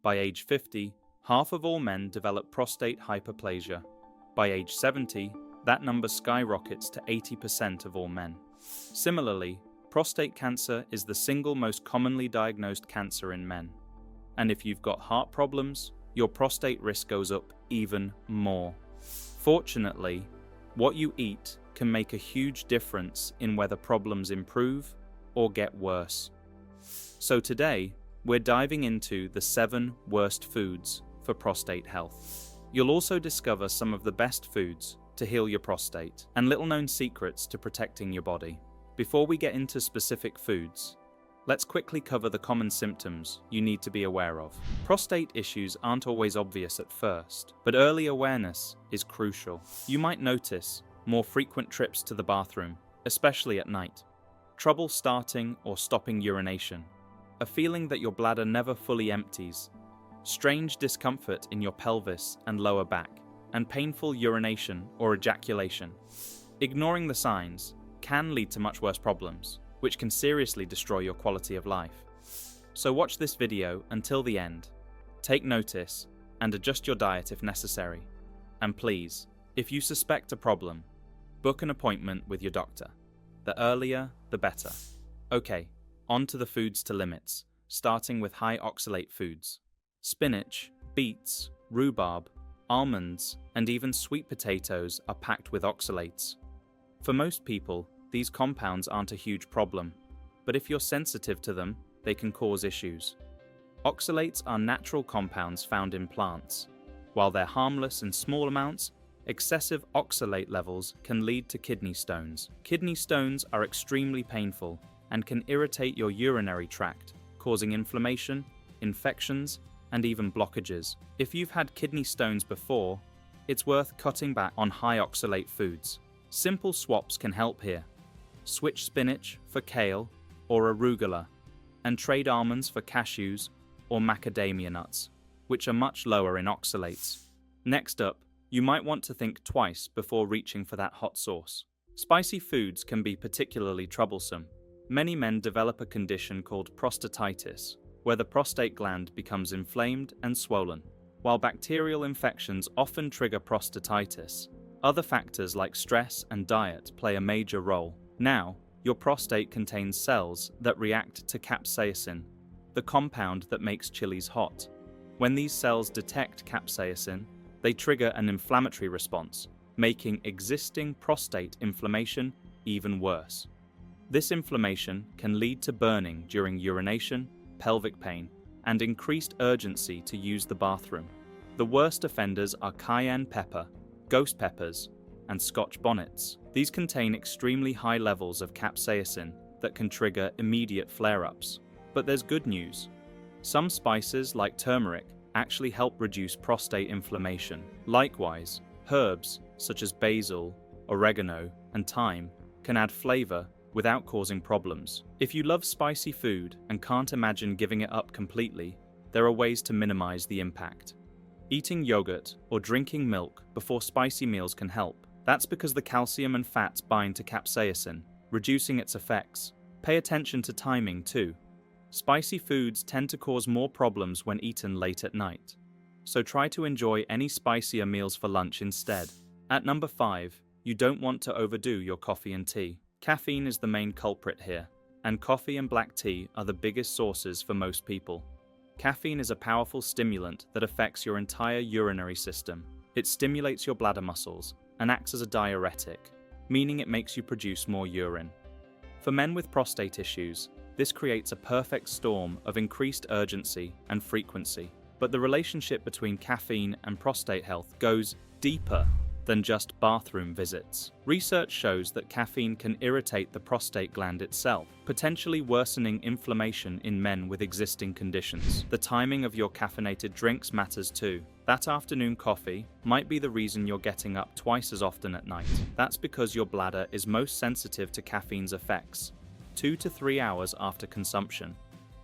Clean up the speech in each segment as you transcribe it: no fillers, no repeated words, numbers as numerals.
By age 50, half of all men develop prostate hyperplasia. By age 70, that number skyrockets to 80% of all men. Similarly, prostate cancer is the single most commonly diagnosed cancer in men. And if you've got heart problems, your prostate risk goes up even more. Fortunately, what you eat can make a huge difference in whether problems improve or get worse. So today, we're diving into the 7 worst foods for prostate health. You'll also discover some of the best foods to heal your prostate and little-known secrets to protecting your body. Before we get into specific foods, let's quickly cover the common symptoms you need to be aware of. Prostate issues aren't always obvious at first, but early awareness is crucial. You might notice more frequent trips to the bathroom, especially at night, trouble starting or stopping urination, a feeling that your bladder never fully empties, strange discomfort in your pelvis and lower back, and painful urination or ejaculation. Ignoring the signs can lead to much worse problems, which can seriously destroy your quality of life. So watch this video until the end, take notice, and adjust your diet if necessary. And please, if you suspect a problem, book an appointment with your doctor. The earlier, the better. Okay, on to the foods to limits, starting with high oxalate foods. Spinach, beets, rhubarb, almonds, and even sweet potatoes are packed with oxalates. For most people, these compounds aren't a huge problem, but if you're sensitive to them, they can cause issues. Oxalates are natural compounds found in plants. While they're harmless in small amounts, excessive oxalate levels can lead to kidney stones. Kidney stones are extremely painful and can irritate your urinary tract, causing inflammation, infections, and even blockages. If you've had kidney stones before, it's worth cutting back on high oxalate foods. Simple swaps can help here. Switch spinach for kale or arugula, and trade almonds for cashews or macadamia nuts, which are much lower in oxalates. Next up, you might want to think twice before reaching for that hot sauce. Spicy foods can be particularly troublesome. Many men develop a condition called prostatitis, where the prostate gland becomes inflamed and swollen. While bacterial infections often trigger prostatitis, other factors like stress and diet play a major role. Now, your prostate contains cells that react to capsaicin, the compound that makes chilies hot. When these cells detect capsaicin, they trigger an inflammatory response, making existing prostate inflammation even worse. This inflammation can lead to burning during urination, pelvic pain, and increased urgency to use the bathroom. The worst offenders are cayenne pepper, ghost peppers, and Scotch bonnets. These contain extremely high levels of capsaicin that can trigger immediate flare-ups. But there's good news. Some spices like turmeric actually help reduce prostate inflammation. Likewise, herbs such as basil, oregano, and thyme can add flavor without causing problems. If you love spicy food and can't imagine giving it up completely, there are ways to minimize the impact. Eating yogurt or drinking milk before spicy meals can help. That's because the calcium and fats bind to capsaicin, reducing its effects. Pay attention to timing too. Spicy foods tend to cause more problems when eaten late at night, so try to enjoy any spicier meals for lunch instead. At number 5, you don't want to overdo your coffee and tea. Caffeine is the main culprit here, and coffee and black tea are the biggest sources for most people. Caffeine is a powerful stimulant that affects your entire urinary system. It stimulates your bladder muscles and acts as a diuretic, meaning it makes you produce more urine. For men with prostate issues, this creates a perfect storm of increased urgency and frequency. But the relationship between caffeine and prostate health goes deeper than just bathroom visits. Research shows that caffeine can irritate the prostate gland itself, potentially worsening inflammation in men with existing conditions. The timing of your caffeinated drinks matters too. That afternoon coffee might be the reason you're getting up twice as often at night. That's because your bladder is most sensitive to caffeine's effects, 2 to 3 hours after consumption.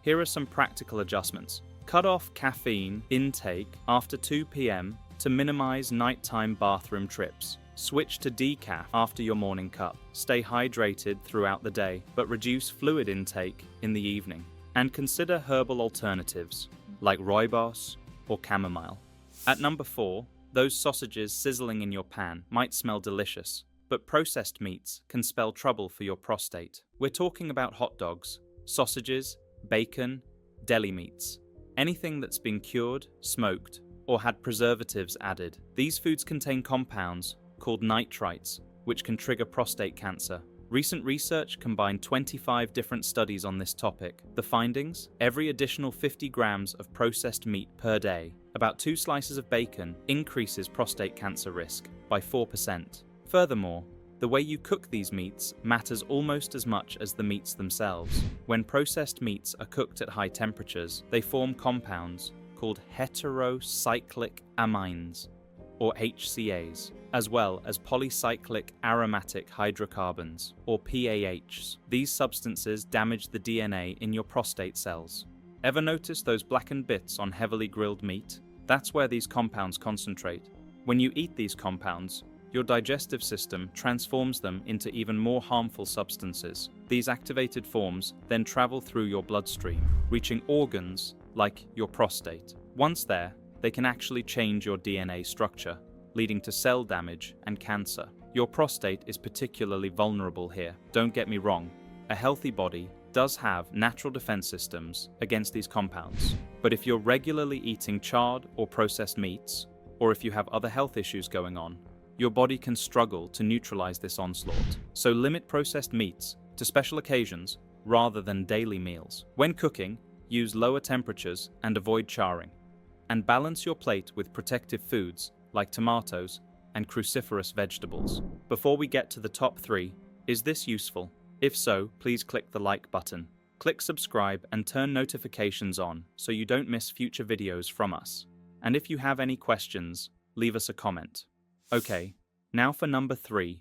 Here are some practical adjustments. Cut off caffeine intake after 2 p.m. to minimize nighttime bathroom trips. Switch to decaf after your morning cup. Stay hydrated throughout the day, but reduce fluid intake in the evening. And consider herbal alternatives, like rooibos or chamomile. At number 4, those sausages sizzling in your pan might smell delicious, but processed meats can spell trouble for your prostate. We're talking about hot dogs, sausages, bacon, deli meats, anything that's been cured, smoked, or had preservatives added. These foods contain compounds called nitrites, which can trigger prostate cancer. Recent research combined 25 different studies on this topic. The findings? Every additional 50 grams of processed meat per day, about 2 slices of bacon, increases prostate cancer risk by 4%. Furthermore, the way you cook these meats matters almost as much as the meats themselves. When processed meats are cooked at high temperatures, they form compounds called heterocyclic amines, or HCAs, as well as polycyclic aromatic hydrocarbons, or PAHs. These substances damage the DNA in your prostate cells. Ever notice those blackened bits on heavily grilled meat? That's where these compounds concentrate. When you eat these compounds, your digestive system transforms them into even more harmful substances. These activated forms then travel through your bloodstream, reaching organs like your prostate. Once there, they can actually change your DNA structure, leading to cell damage and cancer. Your prostate is particularly vulnerable here. Don't get me wrong, a healthy body does have natural defense systems against these compounds. But if you're regularly eating charred or processed meats, or if you have other health issues going on, your body can struggle to neutralize this onslaught. So limit processed meats to special occasions rather than daily meals. When cooking, use lower temperatures and avoid charring. And balance your plate with protective foods like tomatoes and cruciferous vegetables. Before we get to the top 3, is this useful? If so, please click the like button. Click subscribe and turn notifications on so you don't miss future videos from us. And if you have any questions, leave us a comment. Okay, now for number 3,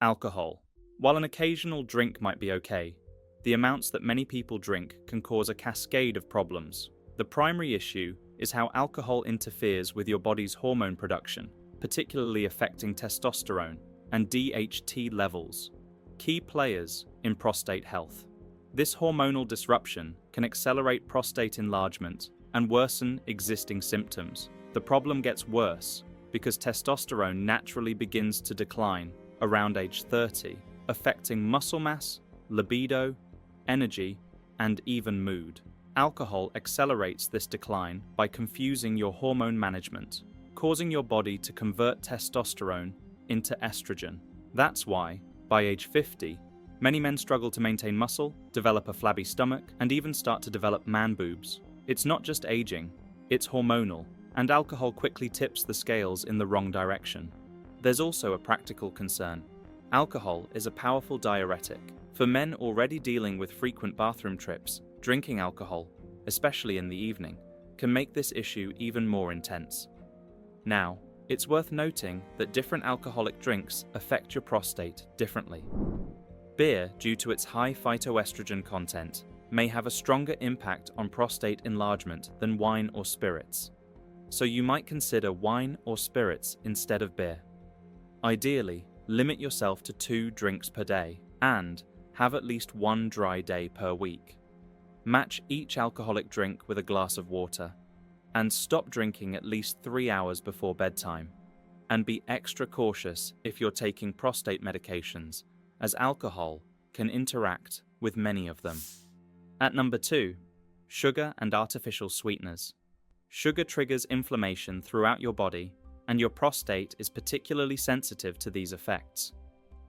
alcohol. While an occasional drink might be okay, the amounts that many people drink can cause a cascade of problems. The primary issue is how alcohol interferes with your body's hormone production, particularly affecting testosterone and DHT levels, key players in prostate health. This hormonal disruption can accelerate prostate enlargement and worsen existing symptoms. The problem gets worse because testosterone naturally begins to decline around age 30, affecting muscle mass, libido, energy, and even mood. Alcohol accelerates this decline by confusing your hormone management, causing your body to convert testosterone into estrogen. That's why, by age 50, many men struggle to maintain muscle, develop a flabby stomach, and even start to develop man boobs. It's not just aging, it's hormonal, and alcohol quickly tips the scales in the wrong direction. There's also a practical concern. Alcohol is a powerful diuretic. For men already dealing with frequent bathroom trips, drinking alcohol, especially in the evening, can make this issue even more intense. Now, it's worth noting that different alcoholic drinks affect your prostate differently. Beer, due to its high phytoestrogen content, may have a stronger impact on prostate enlargement than wine or spirits. So you might consider wine or spirits instead of beer. Ideally, limit yourself to 2 drinks per day and have at least 1 dry day per week. Match each alcoholic drink with a glass of water, and stop drinking at least 3 hours before bedtime. And be extra cautious if you're taking prostate medications, as alcohol can interact with many of them. At number 2, sugar and artificial sweeteners. Sugar triggers inflammation throughout your body, and your prostate is particularly sensitive to these effects.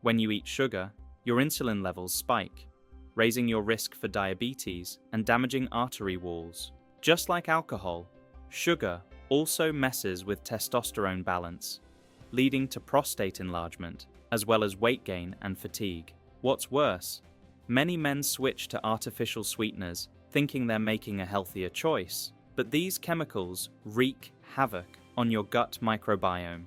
When you eat sugar, your insulin levels spike, raising your risk for diabetes and damaging artery walls. Just like alcohol, sugar also messes with testosterone balance, leading to prostate enlargement, as well as weight gain and fatigue. What's worse, many men switch to artificial sweeteners, thinking they're making a healthier choice, but these chemicals wreak havoc on your gut microbiome,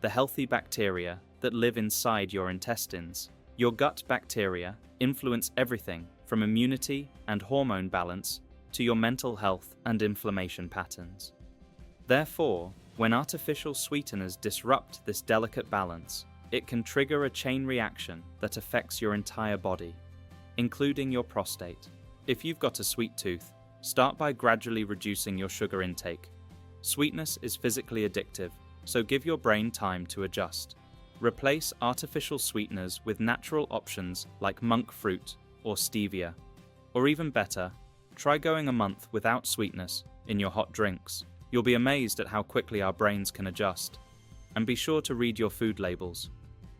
the healthy bacteria that live inside your intestines. Your gut bacteria influence everything from immunity and hormone balance to your mental health and inflammation patterns. Therefore, when artificial sweeteners disrupt this delicate balance, it can trigger a chain reaction that affects your entire body, including your prostate. If you've got a sweet tooth, Start by gradually reducing your sugar intake. Sweetness is physically addictive, so give your brain time to adjust. Replace artificial sweeteners with natural options like monk fruit or stevia. Or even better, try going a month without sweetness in your hot drinks. You'll be amazed at how quickly our brains can adjust. And be sure to read your food labels.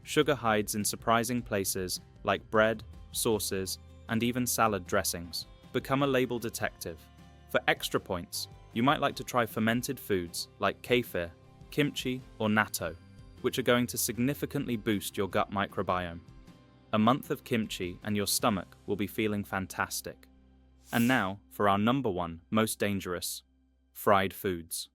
Sugar hides in surprising places like bread, sauces, and even salad dressings. Become a label detective. For extra points, you might like to try fermented foods like kefir, kimchi, or natto, which are going to significantly boost your gut microbiome. A month of kimchi and your stomach will be feeling fantastic. And now for our number one most dangerous, fried foods.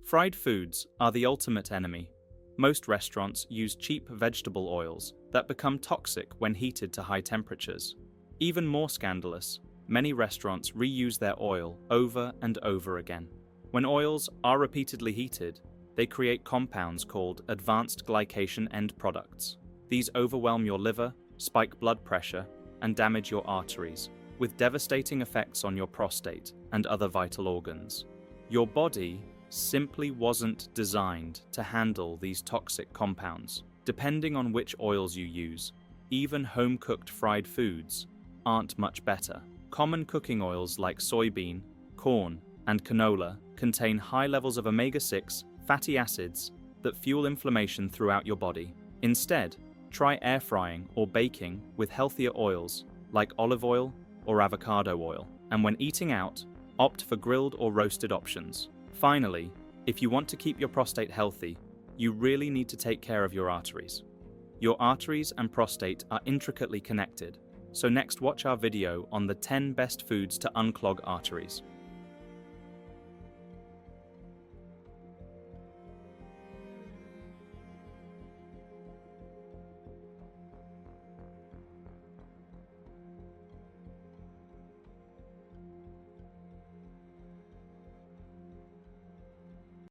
Fried foods are the ultimate enemy. Most restaurants use cheap vegetable oils that become toxic when heated to high temperatures. Even more scandalous, many restaurants reuse their oil over and over again. When oils are repeatedly heated, they create compounds called advanced glycation end products. These overwhelm your liver, spike blood pressure, and damage your arteries, with devastating effects on your prostate and other vital organs. Your body simply wasn't designed to handle these toxic compounds. Depending on which oils you use, even home-cooked fried foods aren't much better. Common cooking oils like soybean, corn, and canola contain high levels of omega-6 fatty acids that fuel inflammation throughout your body. Instead, try air frying or baking with healthier oils like olive oil or avocado oil. And when eating out, opt for grilled or roasted options. Finally, if you want to keep your prostate healthy, you really need to take care of your arteries. Your arteries and prostate are intricately connected, so next watch our video on the 10 best foods to unclog arteries.